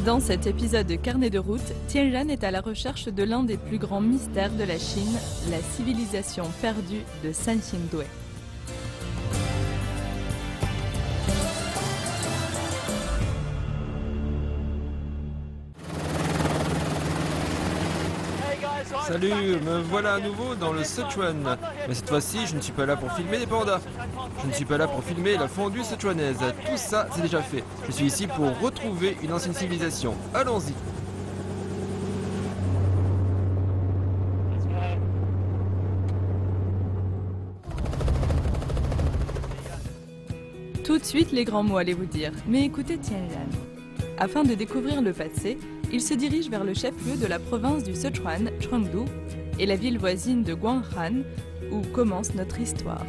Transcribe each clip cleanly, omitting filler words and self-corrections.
Dans cet épisode de Carnet de route, Tianran est à la recherche de l'un des plus grands mystères de la Chine, la civilisation perdue de Sanxingdui. Salut, me voilà à nouveau dans le Sichuan. Mais cette fois-ci, je ne suis pas là pour filmer des pandas. Je ne suis pas là pour filmer la fondue sichuanaise. Tout ça, c'est déjà fait. Je suis ici pour retrouver une ancienne civilisation. Allons-y. Tout de suite, les grands mots, allez-vous dire. Mais écoutez Tianran. Afin de découvrir le passé, il se dirige vers le chef-lieu de la province du Sichuan, Chengdu, et la ville voisine de Guanghan, où commence notre histoire.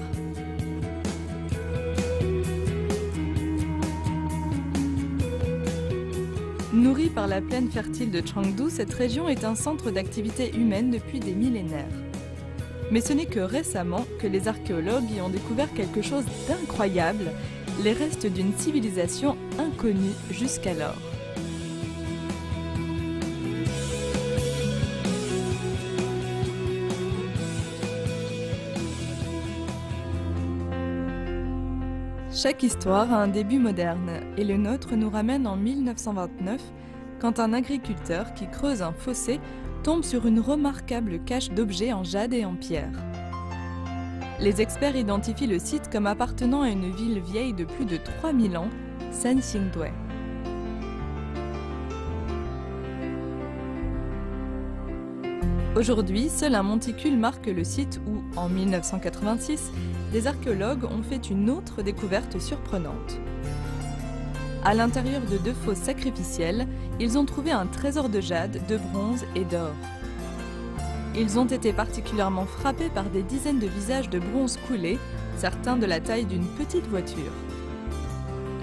Nourrie par la plaine fertile de Chengdu, cette région est un centre d'activité humaine depuis des millénaires. Mais ce n'est que récemment que les archéologues y ont découvert quelque chose d'incroyable, les restes d'une civilisation inconnue jusqu'alors. Chaque histoire a un début moderne, et le nôtre nous ramène en 1929, quand un agriculteur qui creuse un fossé tombe sur une remarquable cache d'objets en jade et en pierre. Les experts identifient le site comme appartenant à une ville vieille de plus de 3000 ans, Sanxingdui. Aujourd'hui, seul un monticule marque le site où, en 1986, des archéologues ont fait une autre découverte surprenante. À l'intérieur de 2 fosses sacrificielles, ils ont trouvé un trésor de jade, de bronze et d'or. Ils ont été particulièrement frappés par des dizaines de visages de bronze coulés, certains de la taille d'une petite voiture.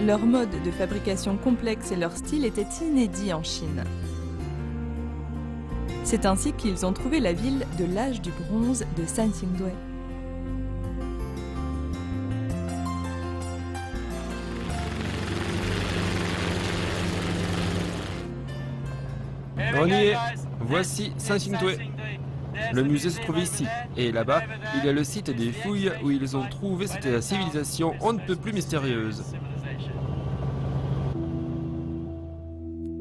Leur mode de fabrication complexe et leur style étaient inédits en Chine. C'est ainsi qu'ils ont trouvé la ville de l'âge du bronze de Sanxingdui. On y est. Voici Sanxingdui. Le musée se trouve ici. Et là-bas, il y a le site des fouilles où ils ont trouvé cette civilisation on ne peut plus mystérieuse.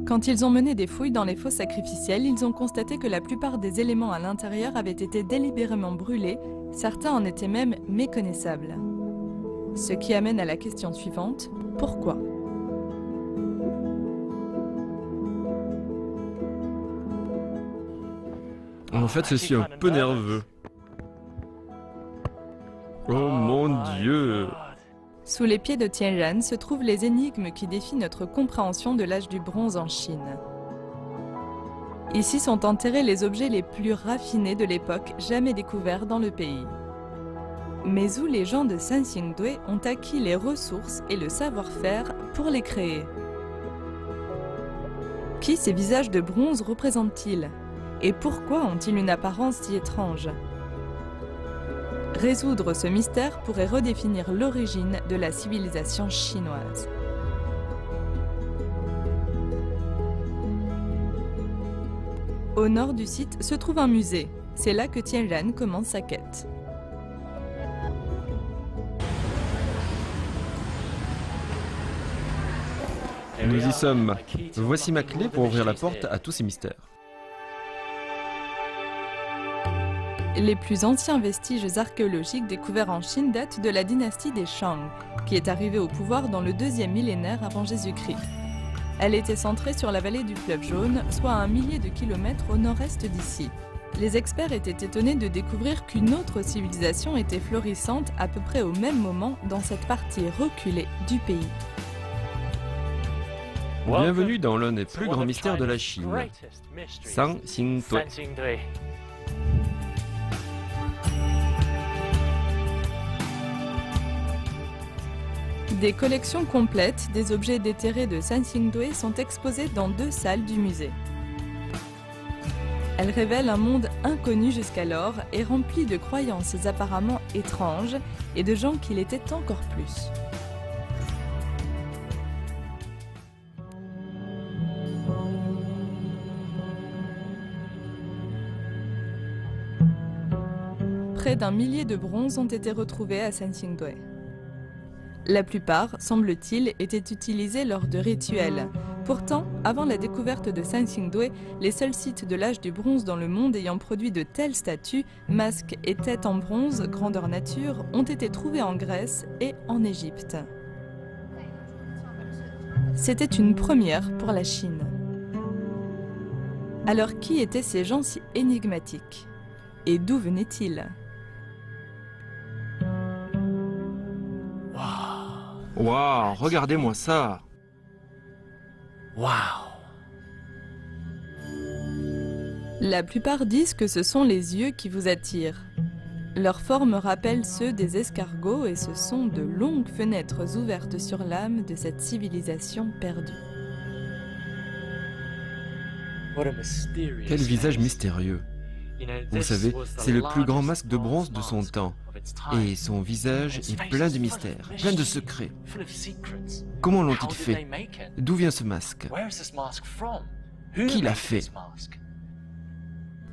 Quand ils ont mené des fouilles dans les fosses sacrificielles, ils ont constaté que la plupart des éléments à l'intérieur avaient été délibérément brûlés, certains en étaient même méconnaissables. Ce qui amène à la question suivante, pourquoi ? En fait, je suis un peu nerveux. Oh mon Dieu! Sous les pieds de Tianran se trouvent les énigmes qui défient notre compréhension de l'âge du bronze en Chine. Ici sont enterrés les objets les plus raffinés de l'époque jamais découverts dans le pays. Mais où les gens de Sanxingdui ont acquis les ressources et le savoir-faire pour les créer? Qui ces visages de bronze représentent-ils? Et pourquoi ont-ils une apparence si étrange? Résoudre ce mystère pourrait redéfinir l'origine de la civilisation chinoise. Au nord du site se trouve un musée. C'est là que Tianran commence sa quête. Nous y sommes. Voici ma clé pour ouvrir la porte à tous ces mystères. Les plus anciens vestiges archéologiques découverts en Chine datent de la dynastie des Shang, qui est arrivée au pouvoir dans le 2e millénaire avant Jésus-Christ. Elle était centrée sur la vallée du fleuve Jaune, soit à 1 millier de kilomètres au nord-est d'ici. Les experts étaient étonnés de découvrir qu'une autre civilisation était florissante à peu près au même moment dans cette partie reculée du pays. Bienvenue dans l'un des plus grands mystères de la Chine, Sanxingdui. Des collections complètes des objets déterrés de Sanxingdui sont exposées dans 2 salles du musée. Elles révèlent un monde inconnu jusqu'alors et rempli de croyances apparemment étranges et de gens qui l'étaient encore plus. Près d'un millier de bronzes ont été retrouvés à Sansingdui. La plupart, semble-t-il, étaient utilisés lors de rituels. Pourtant, avant la découverte de Sansingdui, les seuls sites de l'âge du bronze dans le monde ayant produit de telles statues, masques et têtes en bronze, grandeur nature, ont été trouvés en Grèce et en Égypte. C'était une première pour la Chine. Alors qui étaient ces gens si énigmatiques? Et d'où venaient-ils? Waouh, regardez-moi ça! La plupart disent que ce sont les yeux qui vous attirent. Leur forme rappelle ceux des escargots et ce sont de longues fenêtres ouvertes sur l'âme de cette civilisation perdue. Quel visage mystérieux! Vous savez, c'est le plus grand masque de bronze de son temps. Et son visage est plein de mystères, plein de secrets. Comment l'ont-ils fait? D'où vient ce masque? Qui l'a fait?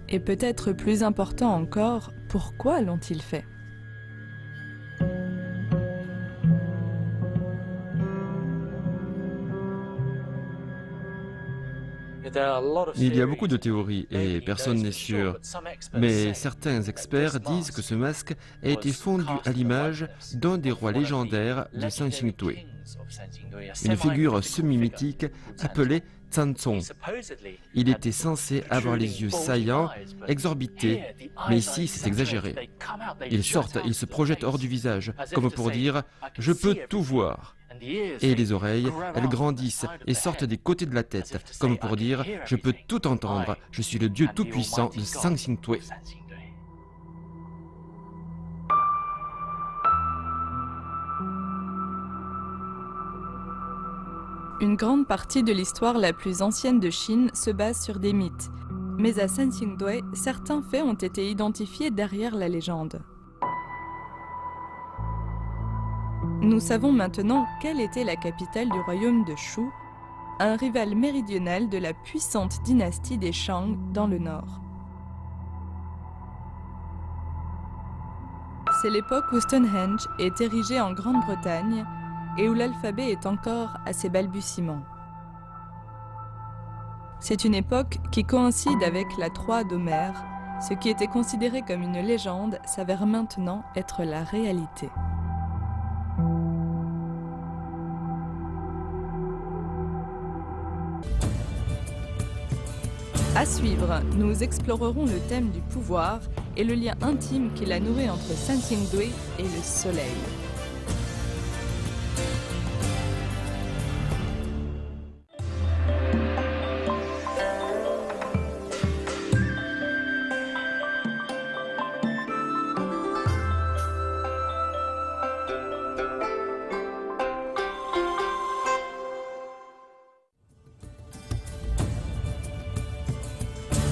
Et peut-être plus important encore, pourquoi l'ont-ils fait? Il y a beaucoup de théories et personne n'est sûr. Mais certains experts disent que ce masque a été fondu à l'image d'un des rois légendaires de Sansingdui, une figure semi-mythique appelée Zhangzong. Il était censé avoir les yeux saillants, exorbités, mais ici c'est exagéré. Ils sortent, ils se projettent hors du visage, comme pour dire « je peux tout voir ». Et les oreilles, elles grandissent et sortent des côtés de la tête, comme pour dire « je peux tout entendre, je suis le Dieu tout-puissant de Sansingdui ». Une grande partie de l'histoire la plus ancienne de Chine se base sur des mythes. Mais à Sansingdui, certains faits ont été identifiés derrière la légende. Nous savons maintenant quelle était la capitale du royaume de Shu, un rival méridional de la puissante dynastie des Shang dans le nord. C'est l'époque où Stonehenge est érigé en Grande-Bretagne et où l'alphabet est encore à ses balbutiements. C'est une époque qui coïncide avec la Troie d'Homère. Ce qui était considéré comme une légende s'avère maintenant être la réalité. À suivre, nous explorerons le thème du pouvoir et le lien intime qu'il a noué entre Sansingdui et le soleil.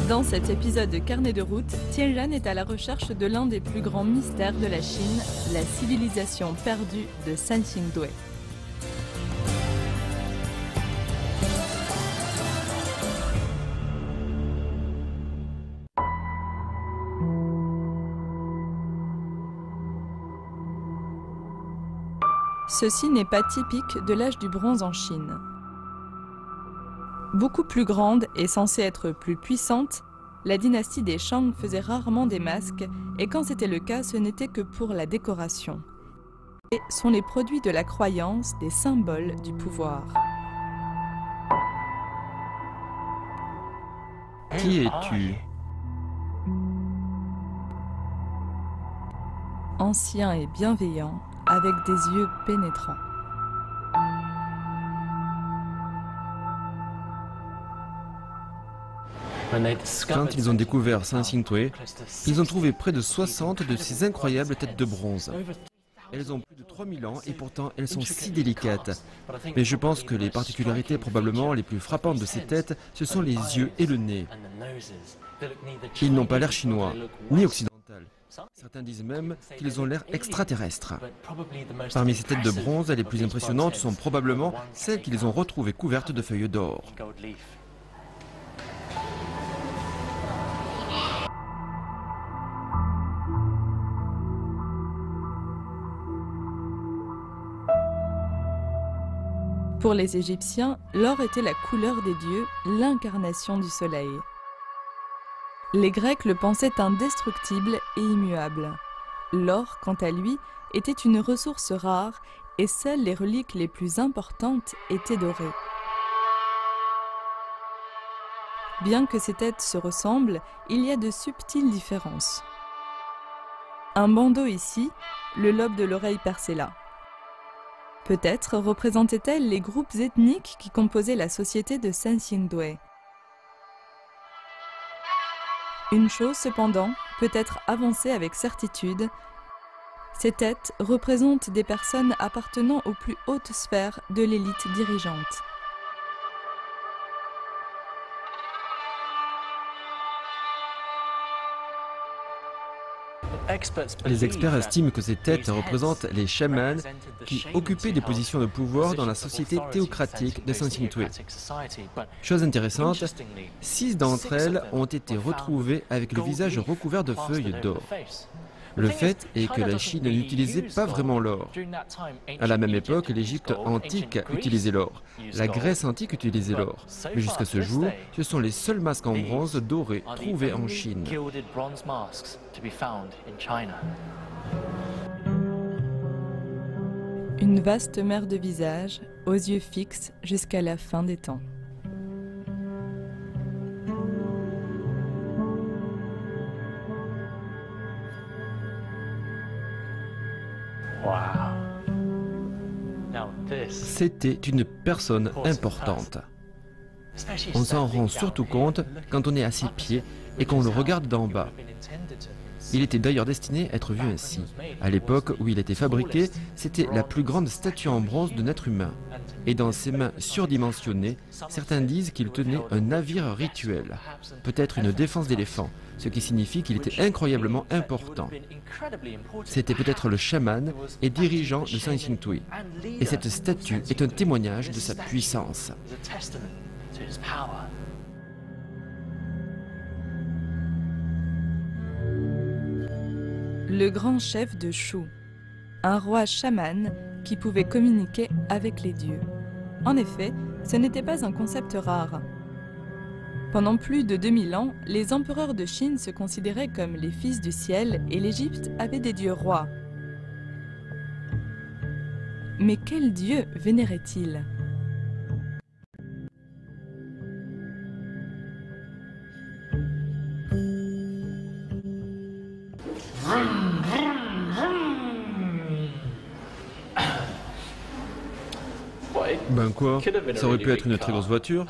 Dans cet épisode de Carnet de route, Tianran est à la recherche de l'un des plus grands mystères de la Chine, la civilisation perdue de Sansingdui. Ceci n'est pas typique de l'âge du bronze en Chine. Beaucoup plus grande et censée être plus puissante, la dynastie des Shang faisait rarement des masques et quand c'était le cas, ce n'était que pour la décoration. Et sont les produits de la croyance des symboles du pouvoir. Qui es-tu? Ancien et bienveillant, avec des yeux pénétrants. Quand ils ont découvert Sansingdui, ils ont trouvé près de 60 de ces incroyables têtes de bronze. Elles ont plus de 3000 ans et pourtant elles sont si délicates. Mais je pense que les particularités probablement les plus frappantes de ces têtes, ce sont les yeux et le nez. Ils n'ont pas l'air chinois, ni occidental. Certains disent même qu'ils ont l'air extraterrestres. Parmi ces têtes de bronze, les plus impressionnantes sont probablement celles qu'ils ont retrouvées couvertes de feuilles d'or. Pour les Égyptiens, l'or était la couleur des dieux, l'incarnation du soleil. Les Grecs le pensaient indestructible et immuable. L'or, quant à lui, était une ressource rare et seules les reliques les plus importantes étaient dorées. Bien que ces têtes se ressemblent, il y a de subtiles différences. Un bandeau ici, le lobe de l'oreille percé là. Peut-être représentait-elle les groupes ethniques qui composaient la société de Sensingtwe. Une chose cependant peut être avancée avec certitude, ces têtes représentent des personnes appartenant aux plus hautes sphères de l'élite dirigeante. Les experts estiment que ces têtes représentent les chamans qui occupaient des positions de pouvoir dans la société théocratique de Sensingtwe. Chose intéressante, 6 d'entre elles ont été retrouvées avec le visage recouvert de feuilles d'or. Le fait est que la Chine n'utilisait pas vraiment l'or. À la même époque, l'Égypte antique utilisait l'or. La Grèce antique utilisait l'or. Mais jusqu'à ce jour, ce sont les seuls masques en bronze dorés trouvés en Chine. Une vaste mer de visages, aux yeux fixes jusqu'à la fin des temps. C'était une personne importante. On s'en rend surtout compte quand on est à ses pieds et qu'on le regarde d'en bas. Il était d'ailleurs destiné à être vu ainsi. À l'époque où il était fabriqué, c'était la plus grande statue en bronze d'un être humain. Et dans ses mains surdimensionnées, certains disent qu'il tenait un navire rituel, peut-être une défense d'éléphant, ce qui signifie qu'il était incroyablement important. C'était peut-être le chaman et dirigeant de Sensingtwe. Et cette statue est un témoignage de sa puissance. Le grand chef de Shu, un roi chaman qui pouvait communiquer avec les dieux. En effet, ce n'était pas un concept rare. Pendant plus de 2000 ans, les empereurs de Chine se considéraient comme les fils du ciel et l'Égypte avait des dieux rois. Mais quel dieu vénérait-il ? Ben quoi, ça aurait pu être une très grosse voiture.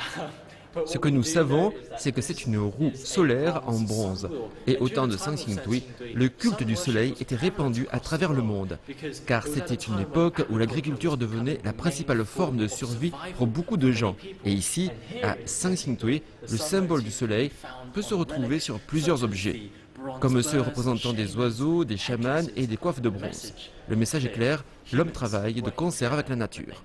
Ce que nous savons, c'est que c'est une roue solaire en bronze. Et au temps de Sensingtwe, le culte du soleil était répandu à travers le monde, car c'était une époque où l'agriculture devenait la principale forme de survie pour beaucoup de gens. Et ici, à Sensingtwe, le symbole du soleil peut se retrouver sur plusieurs objets, comme ceux représentant des oiseaux, des chamans et des coiffes de bronze. Le message est clair, l'homme travaille de concert avec la nature.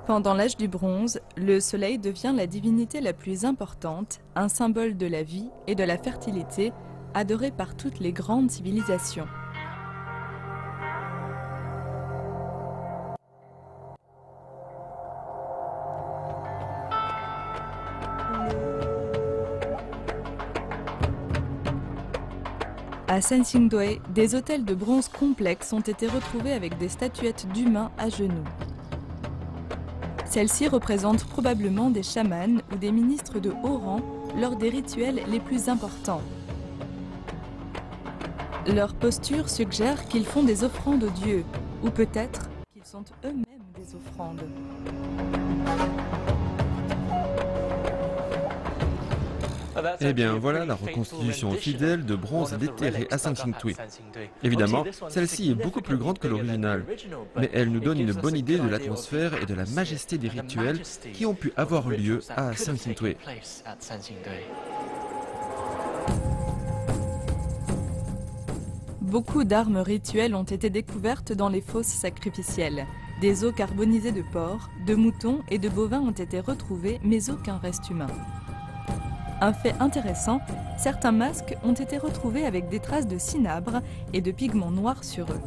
Pendant l'âge du bronze, le soleil devient la divinité la plus importante, un symbole de la vie et de la fertilité, adoré par toutes les grandes civilisations. À Sensingtwe, des autels de bronze complexes ont été retrouvés avec des statuettes d'humains à genoux. Celles-ci représentent probablement des chamans ou des ministres de haut rang lors des rituels les plus importants. Leur posture suggère qu'ils font des offrandes aux dieux, ou peut-être qu'ils sont eux-mêmes des offrandes. Eh bien voilà la reconstitution fidèle de bronze déterré à Sensingtwe. Évidemment, celle-ci est beaucoup plus grande que l'original, mais elle nous donne une bonne idée de l'atmosphère et de la majesté des rituels qui ont pu avoir lieu à Sensingtwe. Beaucoup d'armes rituelles ont été découvertes dans les fosses sacrificielles. Des os carbonisés de porc, de moutons et de bovins ont été retrouvés, mais aucun reste humain. Un fait intéressant, certains masques ont été retrouvés avec des traces de cinabre et de pigments noirs sur eux.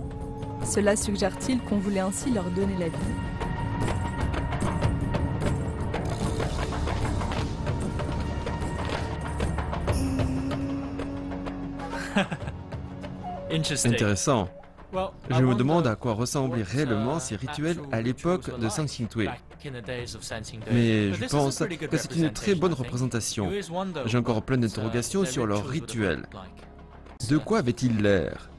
Cela suggère-t-il qu'on voulait ainsi leur donner la vie? Intéressant. Je me demande à quoi ressemblaient réellement ces rituels à l'époque de Sansingtui. Mais je pense que c'est une très bonne représentation. J'ai encore plein d'interrogations sur leurs rituels. De quoi avaient-ils l'air?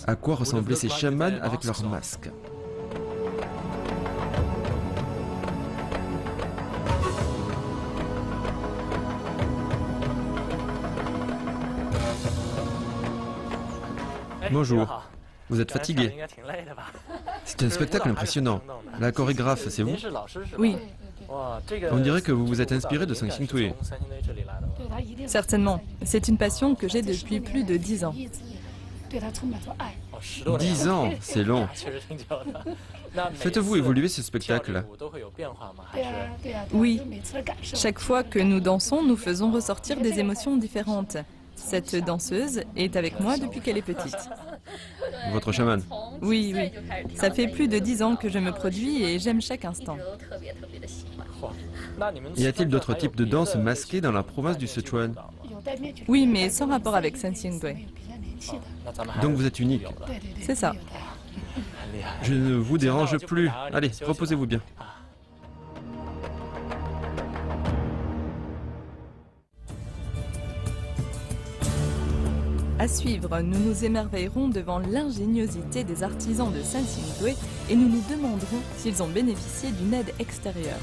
À quoi ressemblaient ces chamans avec leurs masques? Bonjour. Vous êtes fatigué? C'est un spectacle impressionnant. La chorégraphe, c'est vous? Oui, On dirait que vous vous êtes inspiré de Sansingtui. certainement. C'est une passion que j'ai depuis plus de 10 ans. 10 ans, c'est long. Faites-vous évoluer ce spectacle? Oui, chaque fois que nous dansons, nous faisons ressortir des émotions différentes. Cette danseuse est avec moi depuis qu'elle est petite. Votre chaman? Oui, oui. Ça fait plus de 10 ans que je me produis et j'aime chaque instant. Y a-t-il d'autres types de danses masquées dans la province du Sichuan? Oui, mais sans rapport avec Sansingtui. Donc vous êtes unique. C'est ça. Je ne vous dérange plus. Allez, reposez-vous bien. À suivre, nous nous émerveillerons devant l'ingéniosité des artisans de Sansingtui et nous nous demanderons s'ils ont bénéficié d'une aide extérieure.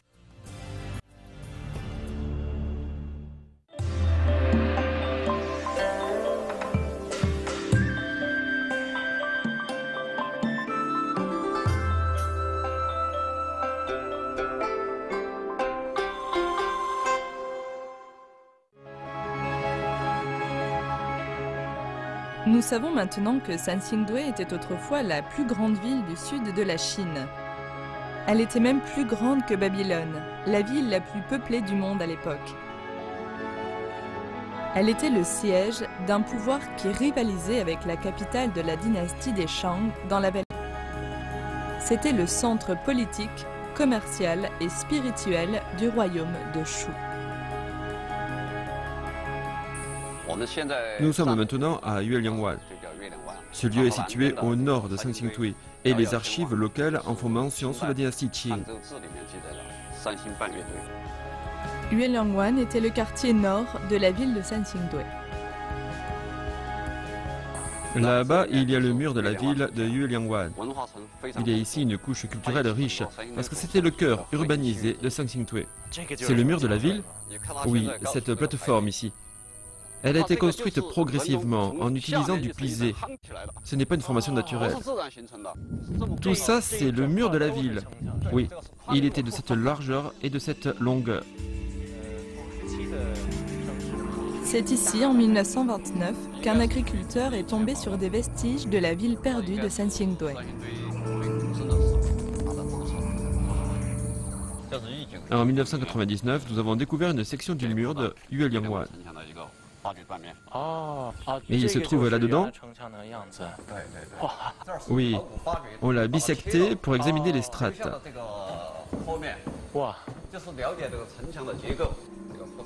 Nous savons maintenant que Sansingtui était autrefois la plus grande ville du sud de la Chine. Elle était même plus grande que Babylone, la ville la plus peuplée du monde à l'époque. Elle était le siège d'un pouvoir qui rivalisait avec la capitale de la dynastie des Shang dans la vallée. C'était le centre politique, commercial et spirituel du royaume de Shu. Nous sommes maintenant à Yueliangwan. Ce lieu est situé au nord de Sansingtui et les archives locales en font mention sous la dynastie Qing. Yueliangwan était le quartier nord de la ville de Sansingtui. Là-bas, il y a le mur de la ville de Yueliangwan. Il y a ici une couche culturelle riche, parce que c'était le cœur urbanisé de Sansingtui. C'est le mur de la ville? Oui, cette plateforme ici. Elle a été construite progressivement en utilisant du pisé. Ce n'est pas une formation naturelle. Tout ça, c'est le mur de la ville. Oui, il était de cette largeur et de cette longueur. C'est ici, en 1929, qu'un agriculteur est tombé sur des vestiges de la ville perdue de Sansingtui. En 1999, nous avons découvert une section du mur de Yueliangwan. Et il se trouve là-dedans? Oui, on l'a bissecté pour examiner les strates.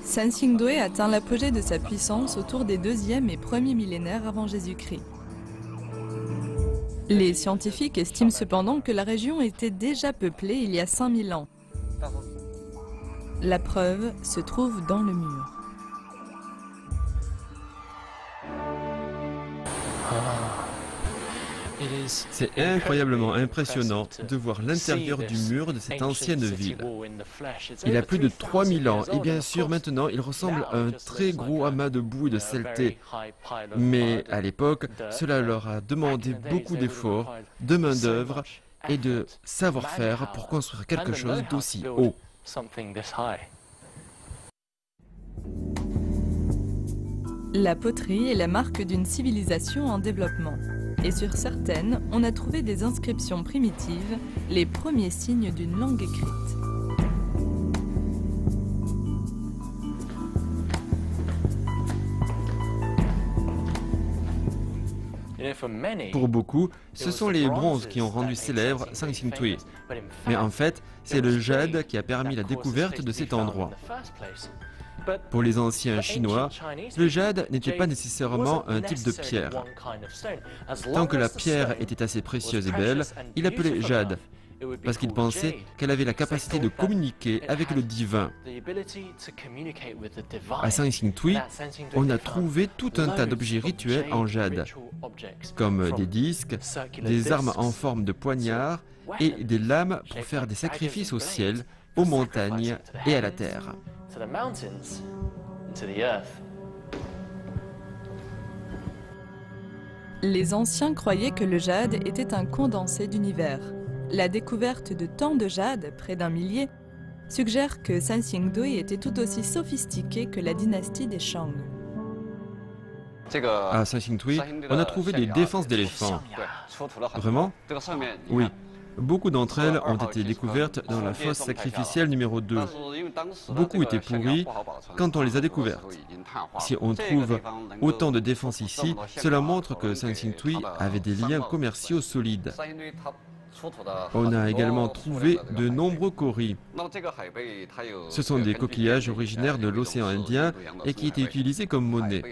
Sansingtui atteint l'apogée de sa puissance autour des 2e et 1er millénaires avant Jésus-Christ. Les scientifiques estiment cependant que la région était déjà peuplée il y a 5000 ans. La preuve se trouve dans le mur. C'est incroyablement impressionnant de voir l'intérieur du mur de cette ancienne ville. Il a plus de 3000 ans et bien sûr maintenant il ressemble à un très gros amas de boue et de saleté. Mais à l'époque, cela leur a demandé beaucoup d'efforts, de main-d'œuvre et de savoir-faire pour construire quelque chose d'aussi haut. La poterie est la marque d'une civilisation en développement. Et sur certaines, on a trouvé des inscriptions primitives, les premiers signes d'une langue écrite. Pour beaucoup, ce sont les bronzes qui ont rendu célèbre Sanxingtui. Mais en fait, c'est le jade qui a permis la découverte de cet endroit. Pour les anciens Chinois, le jade n'était pas nécessairement un type de pierre. Tant que la pierre était assez précieuse et belle, il l'appelait jade, parce qu'il pensait qu'elle avait la capacité de communiquer avec le divin. À Sanxingtui, on a trouvé tout un tas d'objets rituels en jade, comme des disques, des armes en forme de poignard et des lames pour faire des sacrifices au ciel, aux montagnes et à la terre. Les anciens croyaient que le jade était un condensé d'univers. La découverte de tant de jade, près d'un millier, suggère que Sanxingdui était tout aussi sophistiqué que la dynastie des Shang. À Sanxingtui, on a trouvé des défenses d'éléphants. Vraiment? Oui. Beaucoup d'entre elles ont été découvertes dans la fosse sacrificielle numéro 2. Beaucoup étaient pourries quand on les a découvertes. Si on trouve autant de défenses ici, cela montre que Sanxingtui avait des liens commerciaux solides. On a également trouvé de nombreux kauris. Ce sont des coquillages originaires de l'océan Indien et qui étaient utilisés comme monnaie.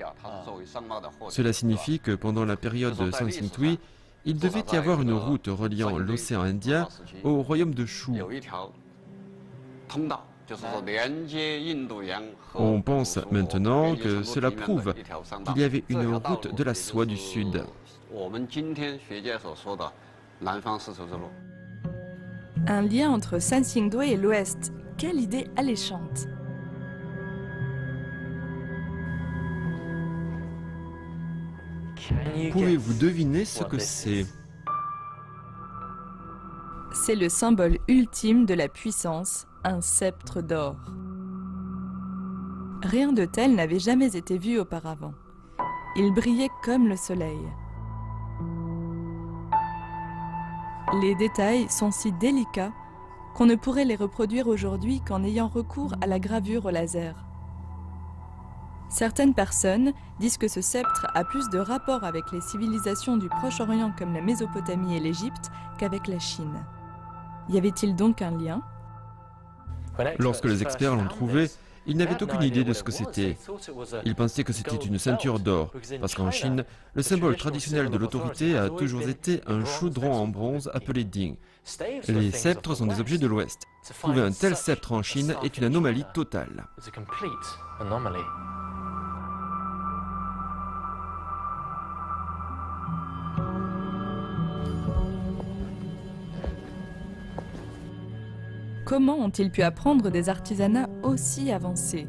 Cela signifie que pendant la période de Sanxingtui, il devait y avoir une route reliant l'océan Indien au royaume de Shu. On pense maintenant que cela prouve qu'il y avait une route de la soie du sud. Un lien entre Sanxingdui et l'Ouest. Quelle idée alléchante! Pouvez-vous deviner ce que c'est? C'est le symbole ultime de la puissance, un sceptre d'or. Rien de tel n'avait jamais été vu auparavant. Il brillait comme le soleil. Les détails sont si délicats qu'on ne pourrait les reproduire aujourd'hui qu'en ayant recours à la gravure au laser. Certaines personnes disent que ce sceptre a plus de rapport avec les civilisations du Proche-Orient comme la Mésopotamie et l'Égypte qu'avec la Chine. Y avait-il donc un lien? Lorsque les experts l'ont trouvé, ils n'avaient aucune idée de ce que c'était. Ils pensaient que c'était une ceinture d'or, parce qu'en Chine, le symbole traditionnel de l'autorité a toujours été un chaudron en bronze appelé ding. Les sceptres sont des objets de l'Ouest. Trouver un tel sceptre en Chine est une anomalie totale. Comment ont-ils pu apprendre des artisanats aussi avancés?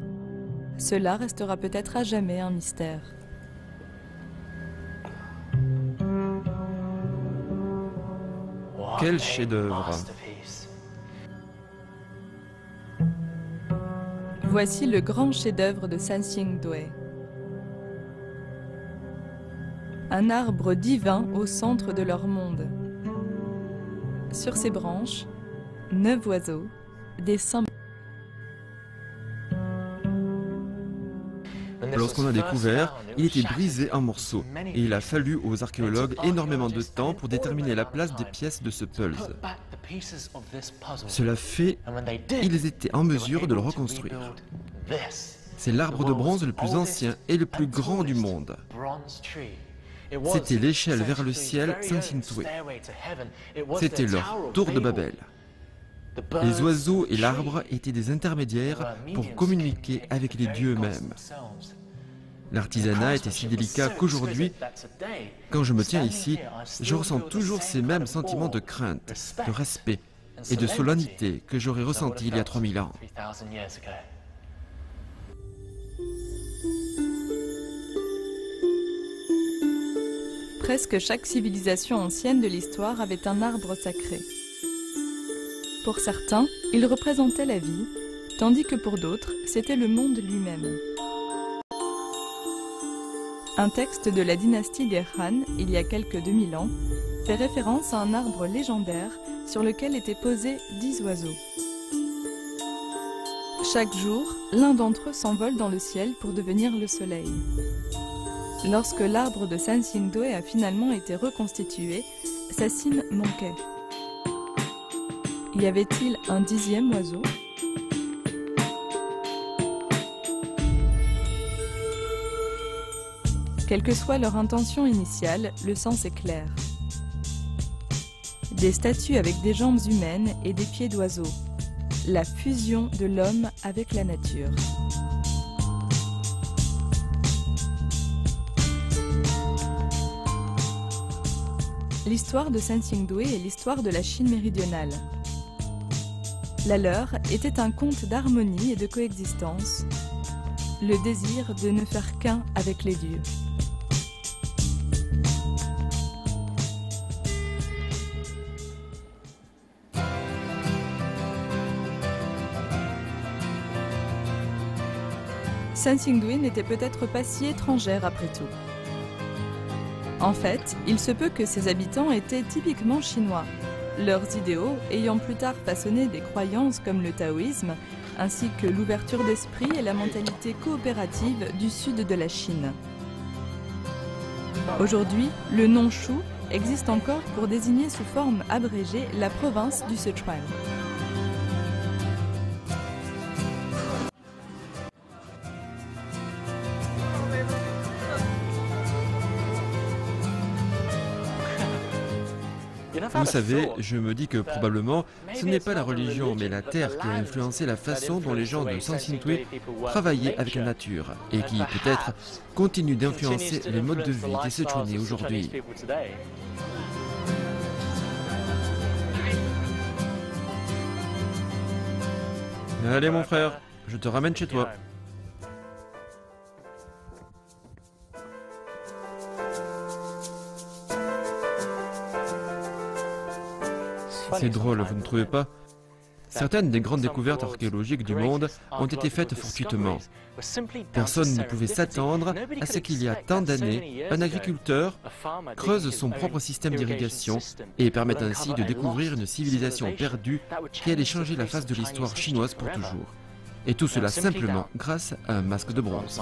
Cela restera peut-être à jamais un mystère. Quel chef-d'œuvre! Voici le grand chef-d'œuvre de Sanxingdui. Un arbre divin au centre de leur monde. Sur ses branches, 9 oiseaux, des symboles. Lorsqu'on l'a découvert, il était brisé en morceaux et il a fallu aux archéologues énormément de temps pour déterminer la place des pièces de ce puzzle. Cela fait, ils étaient en mesure de le reconstruire. C'est l'arbre de bronze le plus ancien et le plus grand du monde. C'était l'échelle vers le ciel Sanxingdui. C'était leur tour de Babel. Les oiseaux et l'arbre étaient des intermédiaires pour communiquer avec les dieux eux-mêmes. L'artisanat était si délicat qu'aujourd'hui, quand je me tiens ici, je ressens toujours ces mêmes sentiments de crainte, de respect et de solennité que j'aurais ressentis il y a 3000 ans. Presque chaque civilisation ancienne de l'histoire avait un arbre sacré. Pour certains, il représentait la vie, tandis que pour d'autres, c'était le monde lui-même. Un texte de la dynastie des Han, il y a quelques 2000 ans, fait référence à un arbre légendaire sur lequel étaient posés 10 oiseaux. Chaque jour, l'un d'entre eux s'envole dans le ciel pour devenir le soleil. Lorsque l'arbre de Sansingdue a finalement été reconstitué, sa cime manquait. Y avait-il un 10e oiseau? Quelle que soit leur intention initiale, le sens est clair. Des statues avec des jambes humaines et des pieds d'oiseaux. La fusion de l'homme avec la nature. L'histoire de Sansingdue est l'histoire de la Chine méridionale. La leur était un conte d'harmonie et de coexistence, le désir de ne faire qu'un avec les dieux. Sansingdue n'était peut-être pas si étrangère après tout. En fait, il se peut que ses habitants étaient typiquement chinois, leurs idéaux ayant plus tard façonné des croyances comme le taoïsme, ainsi que l'ouverture d'esprit et la mentalité coopérative du sud de la Chine. Aujourd'hui, le nom Shu existe encore pour désigner sous forme abrégée la province du Sichuan. Vous savez, je me dis que probablement, ce n'est pas la religion, mais la terre qui a influencé la façon dont les gens de Sansingdue travaillaient avec la nature, et qui, peut-être, continue d'influencer les modes de vie des Sichuanais aujourd'hui. Allez mon frère, je te ramène chez toi. C'est drôle, vous ne trouvez pas? Certaines des grandes découvertes archéologiques du monde ont été faites fortuitement. Personne ne pouvait s'attendre à ce qu'il y a tant d'années, un agriculteur creuse son propre système d'irrigation et permette ainsi de découvrir une civilisation perdue qui allait changer la face de l'histoire chinoise pour toujours. Et tout cela simplement grâce à un masque de bronze.